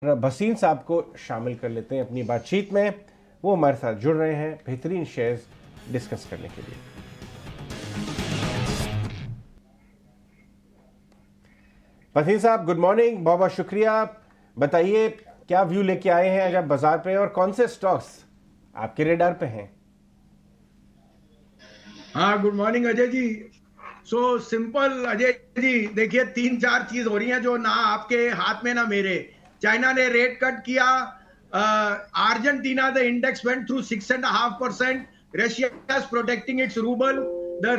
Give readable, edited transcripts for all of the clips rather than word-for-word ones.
भसीन साहब को शामिल कर लेते हैं अपनी बातचीत में। वो हमारे साथ जुड़ रहे हैं बेहतरीन शेयर्स डिस्कस करने के लिए। भसीन साहब, गुड मॉर्निंग, बहुत बहुत शुक्रिया। बताइए क्या व्यू लेके आए हैं आज आप बाजार पे और कौन से स्टॉक्स आपके रेडार पे हैं? हाँ, good morning Ajay ji. So simple Ajay ji, देखिए 3-4 चीज हो रही हैं जो ना आपके हाथ में ना मेरे। चाइना ने रेट कट किया, Argentina the index went through 6.5%, Russia is protecting its ruble, the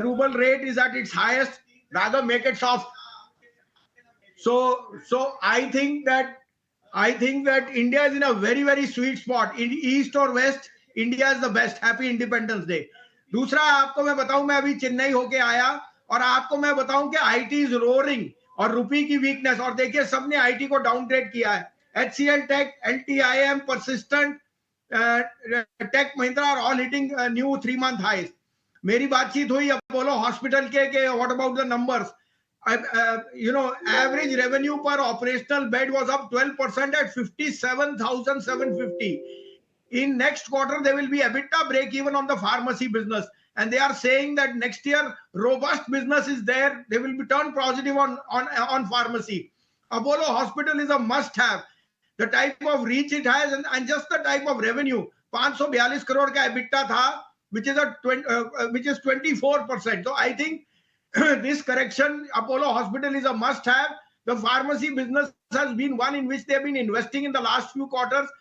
ruble rate is at its highest, rather make it soft. So I think that India is in a very sweet spot. In east or west, India is the best. Happy Independence Day. दूसरा आपको मैं बताऊं, मैं अभी चेन्नई होके आया और आपको मैं बताऊं कि आईटी इज रोरिंग और रुपी की वीकनेस, और देखिए सबने आईटी को डाउनग्रेड किया है। HCL Tech, LTIM, Persistent, Tech Mahindra are all hitting new 3-month highs. मेरी बातचीत हुई अपोलो हॉस्पिटल के what about the numbers? Average revenue per operational bed was up 12% at 57,750. In next quarter, there will be EBITDA break even on the pharmacy business. And they are saying that next year, robust business is there. They will be turned positive on pharmacy. Apollo Hospital is a must have. The type of reach it has and just the type of revenue. 542 crore ka EBITDA tha, which is 24%. So I think this correction, Apollo Hospital is a must have. The pharmacy business has been one in which they have been investing in the last few quarters.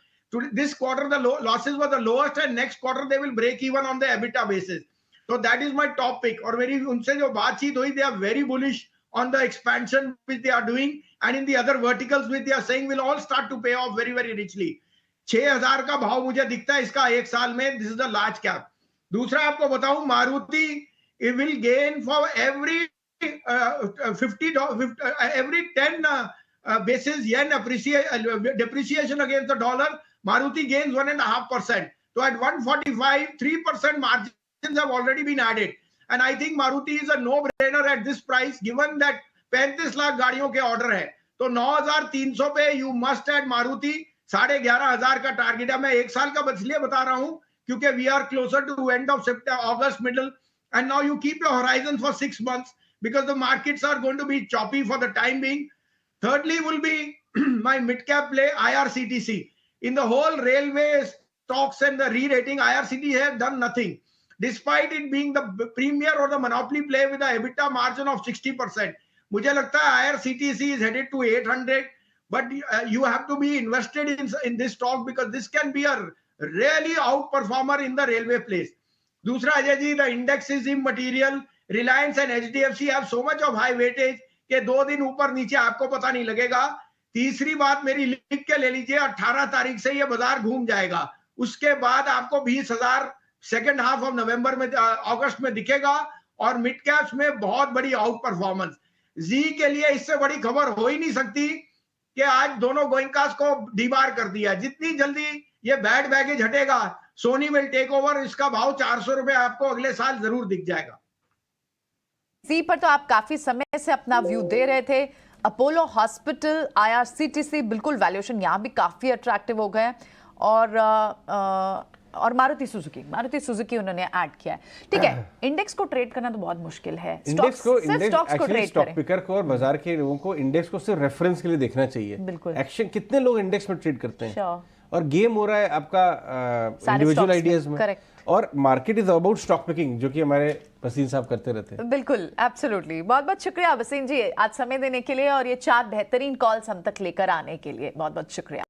This quarter the losses were the lowest, and next quarter they will break even on the EBITDA basis. So that is my top pick. और मेरी उनसे जो बातचीत हुई, they are very bullish on the expansion which they are doing, and in the other verticals which they are saying will all start to pay off very richly. 6,000 का भाव मुझे दिखता है इसका एक साल में. This is the large cap. दूसरा आपको बताऊं, Maruti it will gain for every 10 basis yen depreciation against the dollar, Maruti gains 1.5%. So at 145, 3% margins have already been added. And I think Maruti is a no-brainer at this price, given that 35 lakh गाड़ियों के order है. तो 9,300 पे you must add Maruti. 11,500 का target है. मैं एक साल का इसलिए बता रहा हूं क्योंकि we are closer to end of September, August middle. And now you keep your horizon for 6 months because the markets are going to be choppy for the time being. Thirdly will be my mid-cap play, IRCTC. In the whole railway stocks and the re-rating, IRCTC have done nothing. Despite it being the premier or the monopoly play with the EBITDA margin of 60%. मुझे लगता है IRCTC is headed to 800, but you have to be invested in this stock because this can be a really outperformer in the railway place. दूसरा Ajay ji, the index is immaterial. Reliance and HDFC have so much of high weightage के 2 दिन ऊपर नीचे आपको पता नहीं लगेगा. तीसरी बात मेरी लिख के ले लीजिए, 18 तारीख से ये बाजार घूम जाएगा. उसके बाद आपको 20,000 सेकेंड हाफ ऑफ नवंबर में, अगस्त में दिखेगा और मिड कैप्स में बहुत बड़ी आउट परफॉर्मेंस. जी के लिए इससे बड़ी खबर हो ही नहीं सकती कि आज दोनों गोइंकास को डीबार कर दिया. जितनी जल्दी ये बैड बैगेज हटेगा, सोनी विल टेक ओवर. इसका भाव 400 रुपए आपको अगले साल जरूर दिख जाएगा. जी पर तो आप काफी समय से अपना व्यू दे रहे थे. अपोलो हॉस्पिटल, आईआरसीटीसी, बिल्कुल वैल्यूएशन यहाँ भी काफी अट्रैक्टिव हो गए. और मारुति सुजुकी उन्होंने ऐड किया है. ठीक है, इंडेक्स को ट्रेड करना तो बहुत मुश्किल है. इंडेक्स को स्टॉक पिकर को और बाजार के लोगों को इंडेक्स को सिर्फ रेफरेंस के लिए देखना चाहिए. बिल्कुल. एक्शन कितने लोग इंडेक्स में ट्रेड करते हैं और गेम हो रहा है आपका इंडिविजुअल आइडियाज में. करेक्ट. और market is about stock picking, जो कि हमारे वसीम साहब करते रहते हैं. बिल्कुल, एब्सोल्युटली. बहुत बहुत शुक्रिया वसीम जी आज समय देने के लिए और ये 4 बेहतरीन कॉल्स हम तक लेकर आने के लिए. बहुत बहुत शुक्रिया.